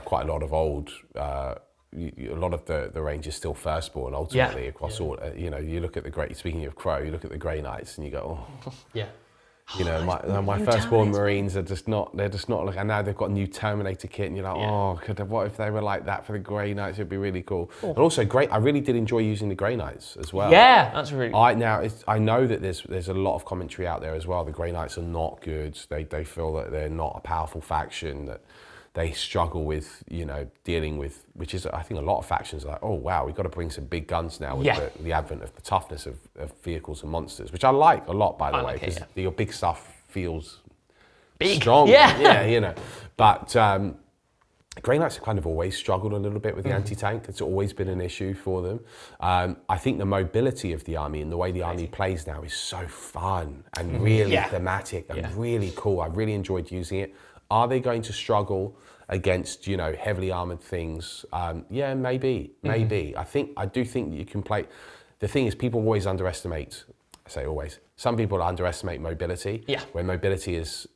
quite a lot of old, a lot of the range is still firstborn ultimately across all. You look at speaking of Crow, you look at the Grey Knights and you go, my firstborn Marines are just not. They're just not. And now they've got a new Terminator kit, and you're like, what if they were like that for the Grey Knights? It'd be really cool. And also, I really did enjoy using the Grey Knights as well. Yeah, that's really. I know that there's a lot of commentary out there as well. The Grey Knights are not good. They feel that they're not a powerful faction. That they struggle with, dealing with, which is, I think a lot of factions are like, oh wow, we've got to bring some big guns now with the advent of the toughness of vehicles and monsters, which I like a lot, by the way, because your big stuff feels big, strong. Yeah. But Grey Knights have kind of always struggled a little bit with the anti-tank. It's always been an issue for them. I think the mobility of the army and the way the army plays now is so fun and really thematic and really cool. I really enjoyed using it. Are they going to struggle against, heavily armored things? Maybe. I do think that you can play. The thing is, people always underestimate. I say always. Some people underestimate mobility. Yeah. Where mobility is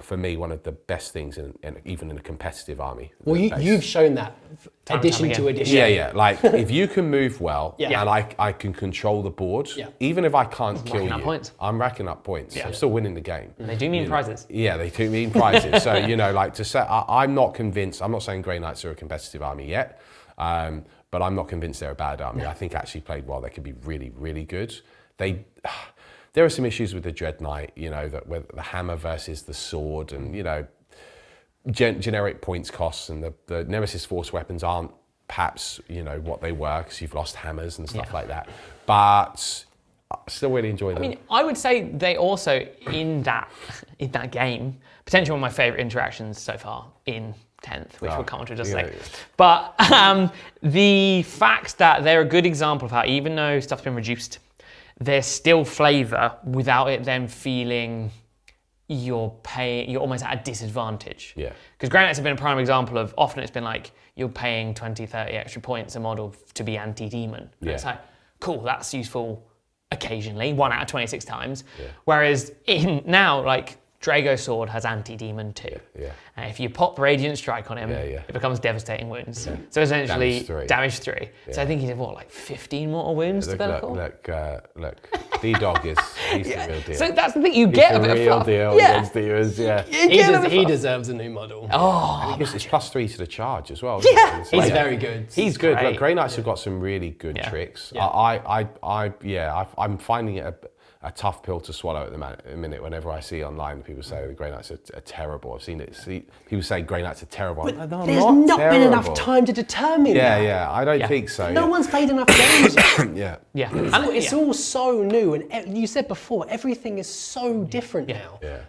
for me, one of the best things even in a competitive army. Well, you've shown that edition to edition. Yeah. Like, if you can move well Yeah. and I can control the board, even if I can't kill you, I'm racking up points. I'm still winning the game. They do mean prizes. Yeah, they do mean prizes. So, like to say, I'm not convinced. I'm not saying Grey Knights are a competitive army yet, but I'm not convinced they're a bad army. I think actually played well, they could be really, really good. There are some issues with the Dread Knight, that with the hammer versus the sword, and generic points costs, and the Nemesis Force weapons aren't perhaps what they were because you've lost hammers and stuff like that. But I still really enjoy them. I mean, I would say they also in that game, potentially one of my favourite interactions so far in 10th, which we'll come on to just a sec. But the fact that they're a good example of how even though stuff's been reduced, there's still flavour without it then feeling you're almost at a disadvantage. Yeah. Because Grey Knights have been a prime example of, often it's been like, you're paying 20, 30 extra points a model to be anti-demon. And it's like, cool, that's useful occasionally, 1 out of 26 times. Yeah. Whereas now, like, Drago Sword has anti-demon too. Yeah. And if you pop Radiant Strike on him, it becomes devastating wounds. Yeah. So essentially, damage 3. Yeah. So I think he did like 15 mortal wounds to Bellicor? Look. D-Dog he's the real deal. So that's the thing, you get a bit of fluff. He's the real deal against demons, He deserves a new model. Oh, it's +3 to the charge as well. Yeah. He's very good. He's good. Look, Grey Knights have got some really good tricks. Yeah. I'm finding it a tough pill to swallow at the minute. Whenever I see online people say the Grey Knights are terrible, I've seen it. People say Grey Knights are terrible. But there's not been enough time to determine that. Yeah, I don't think so. No one's played enough games. Yeah. And it's all so new, and you said before, everything is so different now. Yeah.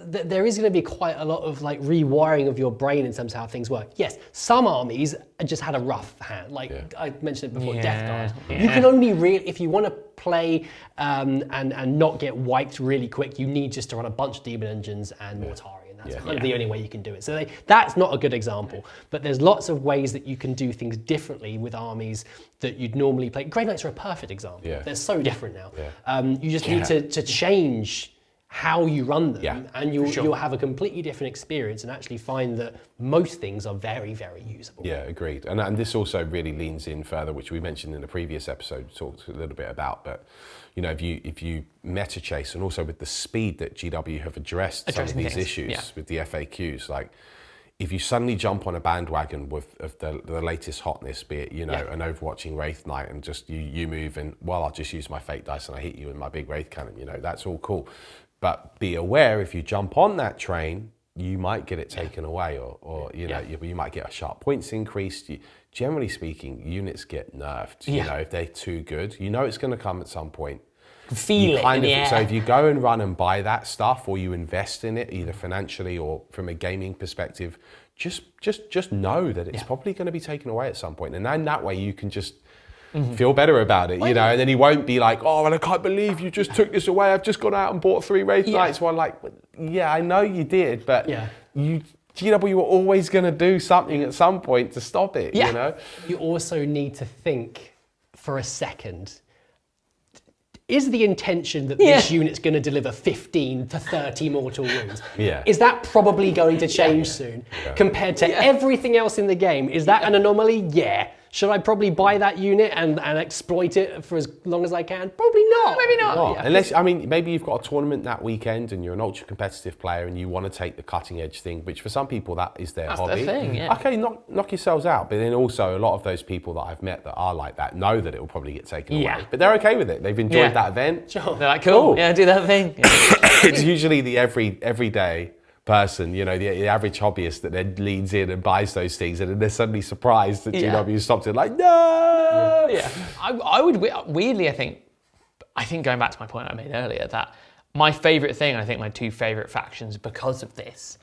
There is going to be quite a lot of like rewiring of your brain in terms of how things work. Yes, some armies just had a rough hand. Like I mentioned it before, Death Guard. Yeah. You can only if you want to play and not get wiped really quick, you need just to run a bunch of Demon Engines and Mortari, and that's kind of the only way you can do it. So that's not a good example, but there's lots of ways that you can do things differently with armies that you'd normally play. Grey Knights are a perfect example. Yeah. They're so different now. Yeah. You just need to change how you run them, and you'll have a completely different experience and actually find that most things are very, very usable. Yeah, agreed. And this also really leans in further, which we mentioned in the previous episode, talked a little bit about, but if you meta chase, and also with the speed that GW have addressed some of these issues with the FAQs, like if you suddenly jump on a bandwagon of the latest hotness, be it an Overwatching Wraith Knight, and just you move and I'll just use my fate dice and I hit you with my big Wraith Cannon, that's all cool. But be aware, if you jump on that train, you might get it taken away, or you might get a sharp points increased. Generally speaking, units get nerfed. If they're too good, it's going to come at some point. Feel it in the air. So if you go and run and buy that stuff, or you invest in it, either financially or from a gaming perspective, just know that it's probably going to be taken away at some point, and then that way you can just feel better about it, and then he won't be like, oh, and I can't believe you just took this away. I've just gone out and bought 3 Wraith Knights. Well, like, I know you did, but GW were always going to do something at some point to stop it, You also need to think for a second, is the intention that this unit's going to deliver 15 to 30 mortal wounds? Is that probably going to change soon? Compared to everything else in the game, is that an anomaly? Yeah. Should I probably buy that unit and exploit it for as long as I can? Probably not. Maybe not. Unless, maybe you've got a tournament that weekend and you're an ultra competitive player and you want to take the cutting edge thing, which for some people that is their hobby. That's their thing, Okay, knock yourselves out. But then also a lot of those people that I've met that are like that know that it will probably get taken away. But they're okay with it. They've enjoyed that event. Sure. They're like, cool. Yeah, do that thing. It's usually the everyday person, the average hobbyist that then leans in and buys those things, and then they're suddenly surprised that GW stopped it. Like, no. I would weirdly, I think going back to my point I made earlier, that my favourite thing, I think my 2 favourite factions because of this,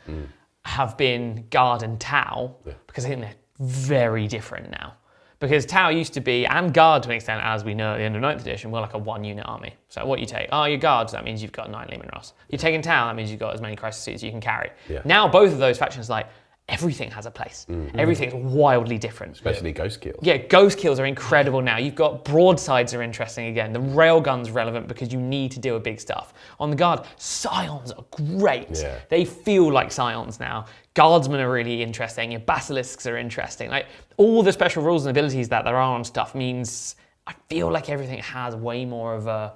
have been Guard and Tau, because I think they're very different now. Because Tau used to be, and Guard to an extent, as we know at the end of 9th edition, we're like a 1-unit army. So what you take, your Guards, that means you've got 9 Leman Ross. You're taking Tau, that means you've got as many Crisis Suits as you can carry. Now both of those factions are like everything has a place. Everything's wildly different. Especially ghost kills. Yeah, ghost kills are incredible now. You've got broadsides are interesting again. The railgun's relevant because you need to deal with big stuff. On the guard, scions are great. Yeah. They feel like scions now. Guardsmen are really interesting. Your basilisks are interesting. Like all the special rules and abilities that there are on stuff means I feel like everything has way more of a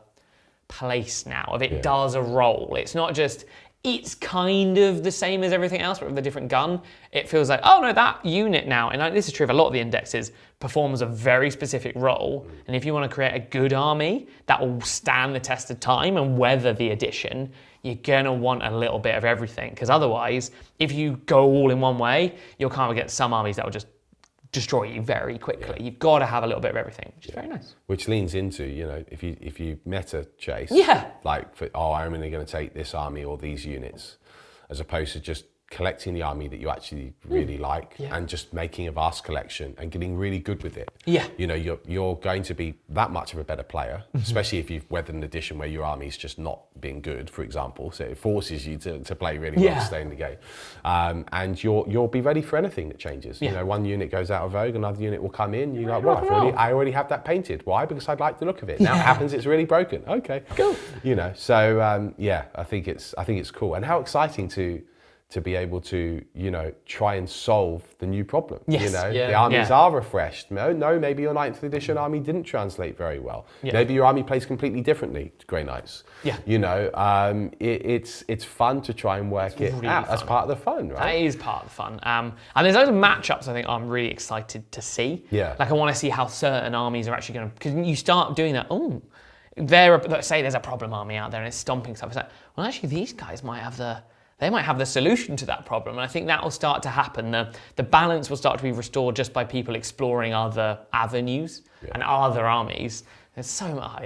place now. If it does a role, it's not just it's kind of the same as everything else, but with a different gun. It feels like, oh no, that unit now, and this is true of a lot of the indexes, performs a very specific role. And if you want to create a good army that will stand the test of time and weather the addition, you're gonna want a little bit of everything. Because otherwise, if you go all in one way, you'll kind of get some armies that will just destroy you very quickly. You've got to have a little bit of everything, which is very nice. Which leans into, if you meta chase, like, I'm only going to take this army or these units, as opposed to just collecting the army that you actually really like and just making a vast collection and getting really good with it. Yeah. You're going to be that much of a better player, especially if you've weathered an edition where your army's just not being good, for example. So it forces you to play really well to stay in the game. And you'll be ready for anything that changes. One unit goes out of vogue, another unit will come in. You're like, well, I already have that painted. Why? Because I'd like the look of it. Now it happens, it's really broken. Okay, cool. So I think it's cool. And how exciting to be able to, try and solve the new problem. Yes. The armies are refreshed. No, maybe your 9th edition army didn't translate very well. Maybe your army plays completely differently to Grey Knights. It's fun to try and work it really out. That's part of the fun, right? That is part of the fun. And there's other matchups I think I'm really excited to see. Yeah. Like I want to see how certain armies are actually going to, because you start doing that, let's say there's a problem army out there and it's stomping stuff. It's like, well, actually these guys might have the solution to that problem. And I think that will start to happen. The balance will start to be restored just by people exploring other avenues and other armies. There's so much.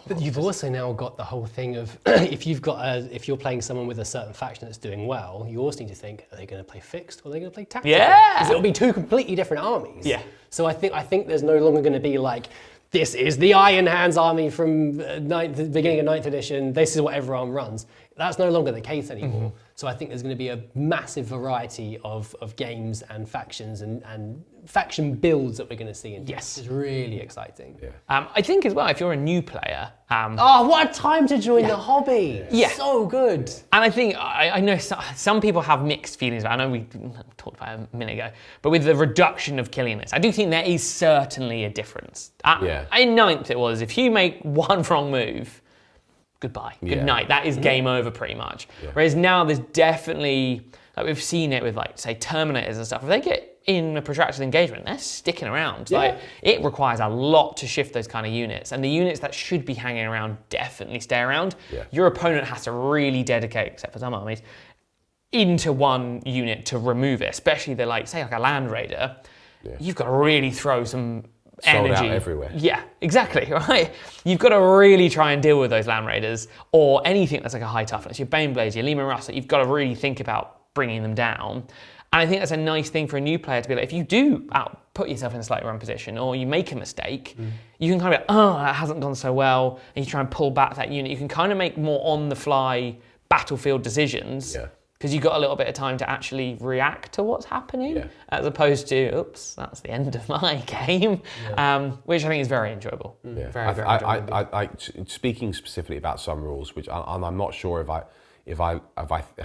But you've also now got the whole thing of if you're playing someone with a certain faction that's doing well, you also need to think, are they going to play fixed or are they going to play tactical? Yeah. Because it'll be two completely different armies. Yeah. So I think there's no longer going to be like, this is the Iron Hands army from the beginning of 9th edition. This is what everyone runs. That's no longer the case anymore. So I think there's going to be a massive variety of games and factions and faction builds that we're going to see. It's really exciting. Yeah. I think as well, if you're a new player... what a time to join the hobby. Yeah. So good. And I think, I know some people have mixed feelings about it. I know we talked about it a minute ago, but with the reduction of killing this, I do think there is certainly a difference. In 9th it was, if you make one wrong move, goodbye, good night. That is game over pretty much. Yeah. Whereas now there's definitely, like we've seen it with like, say, Terminators and stuff. If they get in a protracted engagement, they're sticking around. Yeah. Like it requires a lot to shift those kind of units. And the units that should be hanging around definitely stay around. Yeah. Your opponent has to really dedicate, except for some armies, into one unit to remove it. Especially the like a Land Raider. Yeah. You've got to really throw some energy. Sold out everywhere. Yeah, exactly, right? You've got to really try and deal with those Land Raiders or anything that's like a high toughness. Your Baneblades, your Lehman Russell, you've got to really think about bringing them down. And I think that's a nice thing for a new player to be like, if you do put yourself in a slightly wrong position or you make a mistake, you can kind of be like, that hasn't gone so well, and you try and pull back that unit. You can kind of make more on-the-fly battlefield decisions. Yeah. Because you've got a little bit of time to actually react to what's happening, as opposed to, oops, that's the end of my game, which I think is very enjoyable. Yeah. Very enjoyable. I speaking specifically about some rules, which I'm not sure if I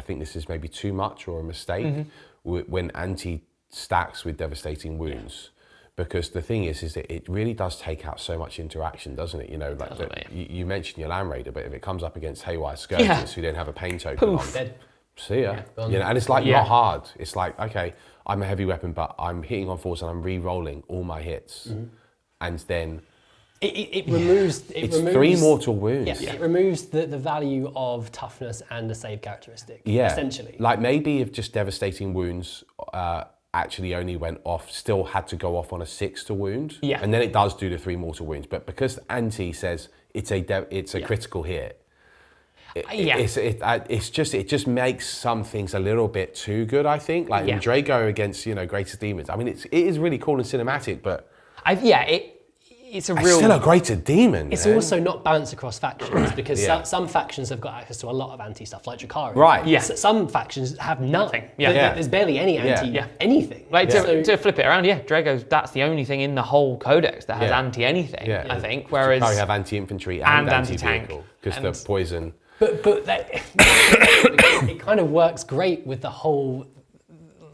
think this is maybe too much or a mistake, when anti stacks with devastating wounds. Because the thing is that it really does take out so much interaction, doesn't it? You mentioned your Land Raider, but if it comes up against Haywire Scourges who then have a pain token on, see ya. And it's like not hard. It's like, okay, I'm a heavy weapon, but I'm hitting on force and I'm re-rolling all my hits. And then it removes 3 mortal wounds. Yes, it removes the value of toughness and the save characteristic. Essentially. Like maybe if just devastating wounds actually only went off, still had to go off on a 6 to wound. Yeah. And then it does do the 3 mortal wounds. But because anti says it's a critical hit. It just makes some things a little bit too good, I think. Like Drago against Greatest Demons. I mean, it is really cool and cinematic, but it's a It's real... still a greater demon. It's man. also not balanced across factions because Yeah. some factions have got access to a lot of anti-stuff, like Drukhari. Right. Yeah. Some factions have nothing. Yeah. Yeah. There's barely any anti-anything. Like So- to flip it around, Drago's, that's the only thing in the whole codex that has Yeah. anti-anything, Yeah. I think. Whereas Drukhari have anti-infantry and anti-tank. anti-vehicle because And- the poison. But it kind of works great with the whole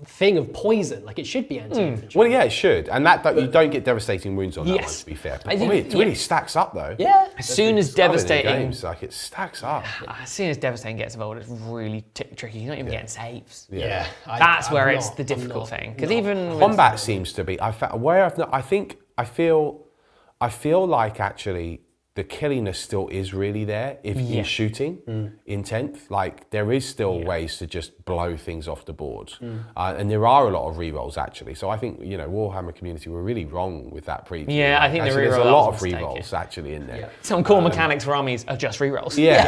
thing of poison. Like it should be anti-infantry. Well, yeah, it should, and that you don't get devastating wounds on that one. Yes. To be fair, I but think- it really stacks up though. Yeah. as soon as Other devastating, games, like it stacks up. as soon as devastating gets involved, it's really tricky. You're not even getting saves. Yeah. That's I'm where not- it's the I'm difficult not- thing. Because not. even with- Combat seems to be. I feel like actually the killiness still is really there if in shooting intent. Like there is still ways to just blow things off the board, and there are a lot of rerolls actually. So I think Warhammer community were really wrong with that preview. Yeah, I think the actually, there's reroll a lot of was a mistake, rerolls actually in there. Yeah. some core mechanics for armies are just rerolls. Yeah,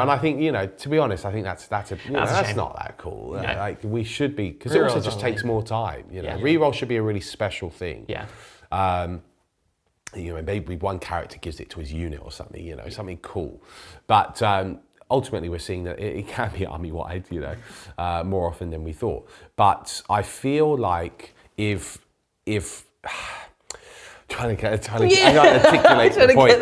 and I think to be honest, I think that's That's a that's shame. not that cool. No. Like we should be, because it Rerolls also just are takes more time. Yeah. Reroll should be a really special thing. Yeah. Maybe one character gives it to his unit or something. Something cool. But ultimately, we're seeing that it can be army-wide. More often than we thought. But I feel like if trying to articulate the point.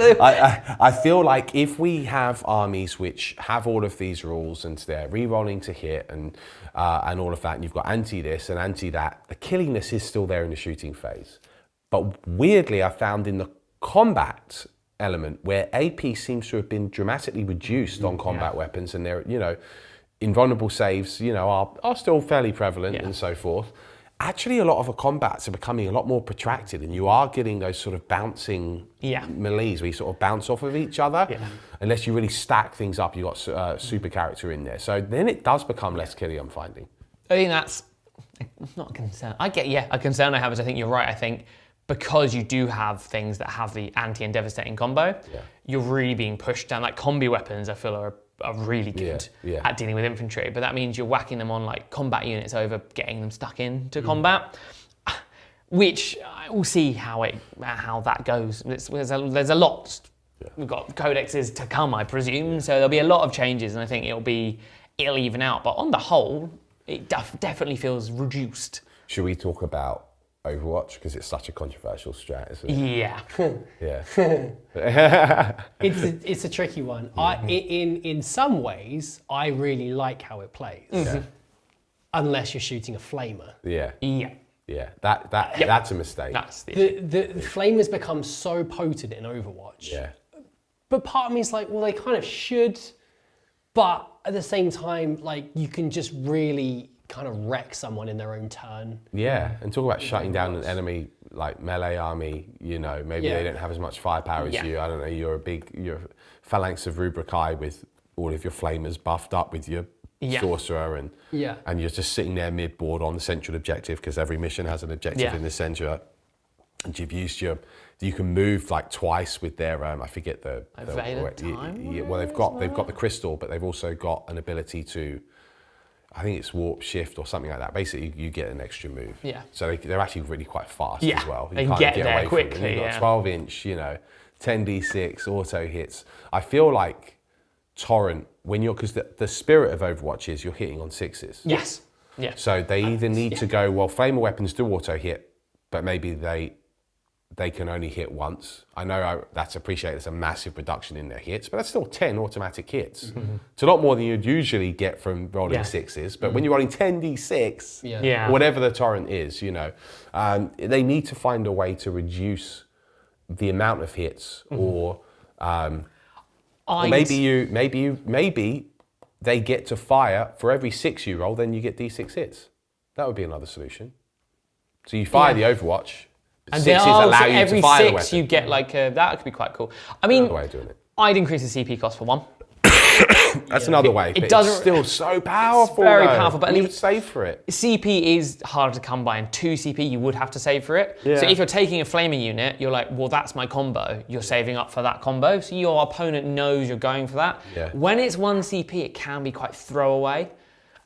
I feel like if we have armies which have all of these rules and they're re-rolling to hit and all of that, and you've got anti this and anti that, the killingness is still there in the shooting phase. But weirdly, I found in the combat element where AP seems to have been dramatically reduced on combat weapons, and they're invulnerable saves are still fairly prevalent and so forth. Actually, a lot of the combats are becoming a lot more protracted, and you are getting those sort of bouncing melees where you sort of bounce off of each other. Unless you really stack things up, you've got super character in there. So then it does become less killy, I'm finding. I think that's not a concern. I get, a concern I have is I think you're right. I think because you do have things that have the anti and devastating combo, you're really being pushed down. Like combi weapons, I feel are really good at dealing with infantry, but that means you're whacking them on like combat units over getting them stuck into combat, which we'll see how that goes. There's a lot. We've got codexes to come, I presume, so there'll be a lot of changes, and I think it'll even out. But on the whole, it definitely feels reduced. Should we talk about Overwatch, because it's such a controversial strat, isn't it? Yeah. It's a tricky one. In some ways, I really like how it plays, unless you're shooting a flamer. That's a mistake. That's the flamers become so potent in Overwatch. But part of me is like, well, they kind of should, but at the same time, like you can just really kind of wreck someone in their own turn. And talk about shutting down an enemy like melee army. Maybe they don't have as much firepower as you. I don't know. You're a phalanx of Drukhari with all of your flamers buffed up with your sorcerer, and you're just sitting there mid board on the central objective, because every mission has an objective in the center. And you've used you can move like twice with their I forget the well, they've got the crystal, but they've also got an ability to, I think it's warp shift or something like that. Basically, you get an extra move. So they're actually really quite fast as well. They can get there quickly. You've got 12-inch, 10d6 auto hits. I feel like Torrent, because the spirit of Overwatch is you're hitting on sixes. So they either need to go, well, flamer weapons do auto hit, but maybe they can only hit once. I know that's appreciated as a massive reduction in their hits, but that's still 10 automatic hits. It's a lot more than you'd usually get from rolling sixes, but when you're rolling 10d6, whatever the torrent is, they need to find a way to reduce the amount of hits, or maybe they get to fire for every 6 you roll, then you get d6 hits. That would be another solution. So you fire the Overwatch, and sixes then, allow you every to fire the 6 weapon. you get like that could be quite cool. I mean, Way of doing it. I'd increase the CP cost for 1. That's another way. It But doesn't. it's still so powerful. It's very though. powerful, but you at would save for it. CP is harder to come by, and 2 CP you would have to save for it. So if you're taking a flamer unit, you're like, well, that's my combo. You're saving up for that combo, so your opponent knows you're going for that. When it's 1 CP, it can be quite throwaway.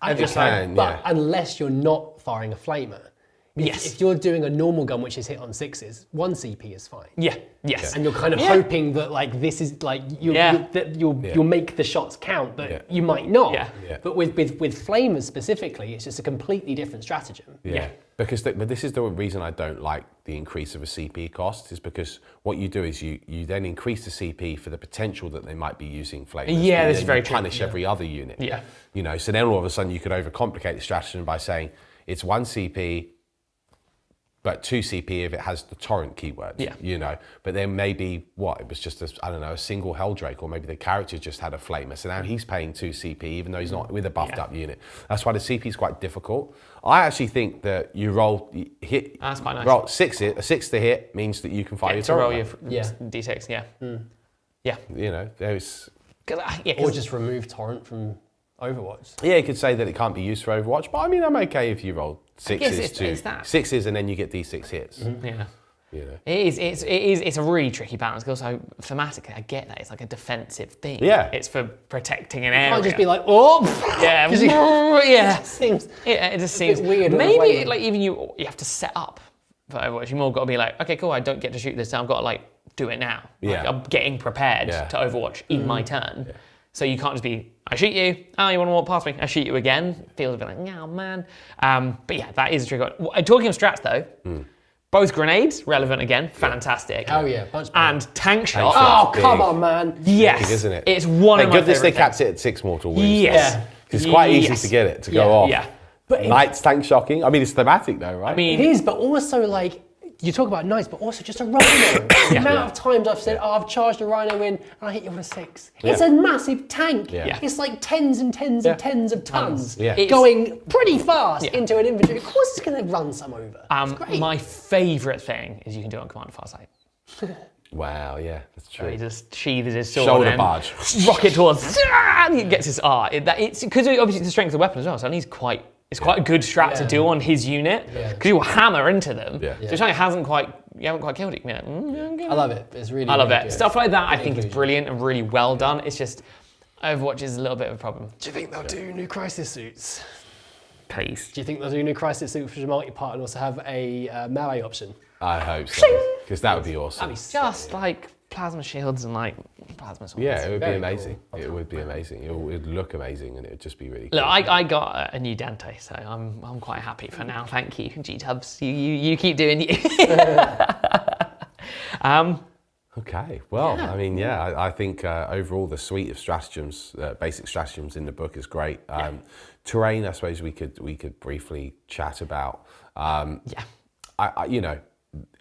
But unless you're not firing a flamer, If you're doing a normal gun which is hit on 6s, 1 CP is fine. Yeah. Yes. And you're kind of hoping that like this is like you'll make the shots count, but you might not. Yeah. But with flamers specifically, it's just a completely different stratagem. Yeah. Because but this is the reason I don't like the increase of a CP cost, is because what you do is you then increase the CP for the potential that they might be using flamers. Yeah, this is very true. Punish every other unit. Yeah. You know, so then all of a sudden you could overcomplicate the stratagem by saying it's 1 CP, but 2 CP if it has the torrent keyword. Yeah. You know, but then maybe it was just a single Helldrake, or maybe the character just had a flamer, so now he's paying 2 CP even though he's not with a buffed up unit. That's why the CP is quite difficult. I actually think that you hit. That's quite nice. Roll a 6 to hit means that you can fire your to roll torrent. your D6. Yeah. Yeah. You know, there's. Or just remove torrent from Overwatch. Yeah, you could say that it can't be used for Overwatch, but I mean, I'm okay if you roll 6s and then you get D6 hits. Yeah. You know. It's a really tricky balance. Also, thematically, I get that it's like a defensive thing. Yeah. It's for protecting an area. Can't just be like, oh, yeah, it seems. It just seems weird. Maybe like even you have to set up for Overwatch. You more got to be like, okay, cool. I don't get to shoot this time. I've got to like do it now. Yeah. Like, I'm getting prepared to Overwatch in my turn. Yeah. So you can't just be, I shoot you, oh, you want to walk past me, I shoot you again. Feels a bit like, oh man. But yeah, that is a trick. Talking of strats though, both grenades, relevant again, fantastic. Oh yeah, punch. And tank shot. Oh, come on, man. Yes. Big, isn't it? It's one of my goodness favorite they capped it at 6 mortal wounds. Yes. Because it's quite easy to get it to go off. Yeah. But Knights tank shocking. I mean, it's thematic though, right? I mean, it is, but also like, you talk about knights, but also just a rhino. The amount of times I've said, I've charged a rhino in and I hit you with a 6. It's a massive tank. Yeah. It's like tens and tens and tens of tons Yeah. pretty fast into an infantry. Of course it's going to run some over. It's great. My favourite thing is you can do it on command far sight. Wow, yeah, that's true. So he just sheathes his sword Shoulder and barge. rocket towards, and he gets his art. It's because obviously it's the strength of the weapon as well, so he's quite. It's quite a good strat to do on his unit because you will hammer into them. Yeah. So it's like you haven't quite killed it. I love it. It's really. I love really it. good. Stuff like that, I think is brilliant and really well done. It's just Overwatch is a little bit of a problem. Do you think they'll do new crisis suits? Please. Do you think they'll do new crisis suits for the multi-part and also have a melee option? I hope so, because that would be awesome. That'd be just like plasma shields and like plasma swords. Yeah, it would be amazing. Cool. It would be amazing. It would look amazing, and it would just be really. Look, cool. I got a new Dante, so I'm quite happy for now. Thank you, G-Tubs. You keep doing you. Okay, well, I mean, I think overall the suite of stratagems, basic stratagems in the book is great. Terrain, I suppose we could briefly chat about.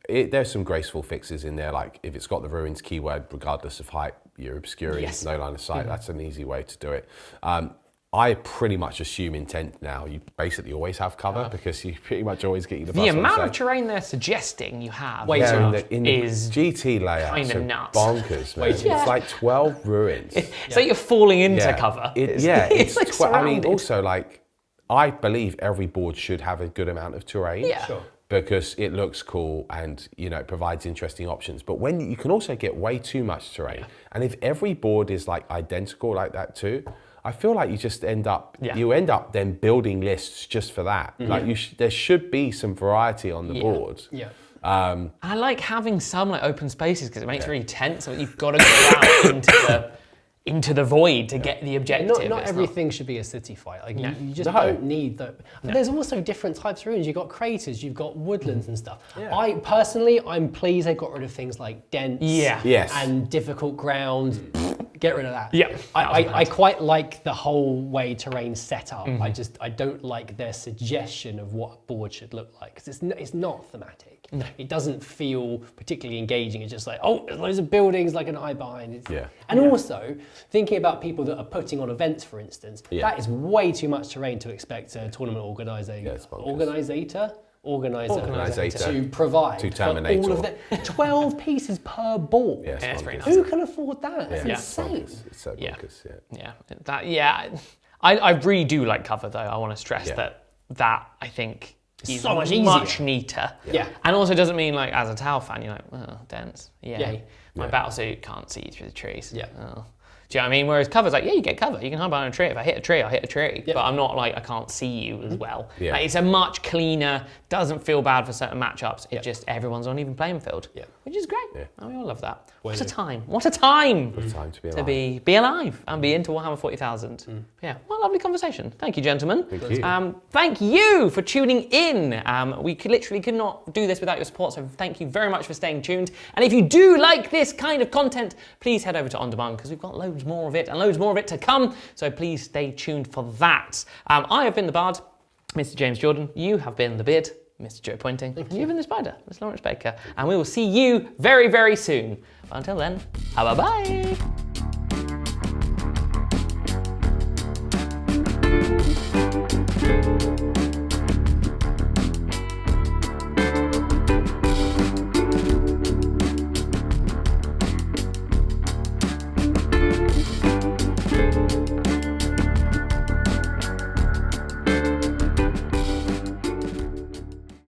There's some graceful fixes in there, like if it's got the ruins keyword, regardless of height, you're obscuring no line of sight. That's an easy way to do it. I pretty much assume intent now. You basically always have cover because you pretty much always get you the. The amount of terrain they're suggesting you have in the is GT layout kind of nuts. Bonkers, man. It's like 12 ruins. It's like you're falling into cover. It's like I mean, also like I believe every board should have a good amount of terrain. Yeah. Sure. Because it looks cool and it provides interesting options. But when you can also get way too much terrain, and if every board is like identical like that too, I feel like you just end up then building lists just for that. Like there should be some variety on the board. Yeah. I like having some like open spaces because it makes it really tense. So you've got to go out into the void to get the objective. Not everything should be a city fight. Like you just don't need that. There's also different types of ruins. You've got craters, you've got woodlands and stuff. Yeah. I'm pleased they got rid of things like dense and difficult ground. Get rid of that. Yeah. I quite like the whole way terrain's set up. I don't like their suggestion of what a board should look like because it's not thematic. No. It doesn't feel particularly engaging. It's just like, there's loads of buildings like an eye behind. And also, thinking about people that are putting on events, for instance, that is way too much terrain to expect a tournament organizer to provide. To terminate. All of the 12 pieces per ball. Yeah, that's very nice. Who can afford that? That's insane. It's so bonkers, I really do like cover though. I want to stress that I think is so much much easier. neater. Yeah. And also doesn't mean like as a Tau fan, you're like, dense. Yay. My battlesuit can't see through the trees. Yeah. Do you know what I mean? Whereas cover's like, yeah, you get cover. You can hide behind a tree. If I hit a tree, I hit a tree. Yep. But I'm not like, I can't see you as well. Yeah. Like, it's a much cleaner, doesn't feel bad for certain matchups. It just, everyone's on even playing field, which is great. Yeah. And we all love that. What a time. What a time. What a time to be alive. To be alive and be into Warhammer 40,000. Yeah, what a lovely conversation. Thank you, gentlemen. Thank you. Thank you for tuning in. We literally could not do this without your support, so thank you very much for staying tuned. And if you do like this kind of content, please head over to On Demand, because we've got loads more of it and loads more of it to come, so please stay tuned for that. I have been the Bard, Mr. James Jordan. You have been the Beard, Mr. Joe Pointing. And you've been the Spider, Mr. Lawrence Baker. And we will see you very, very soon. But until then, bye-bye.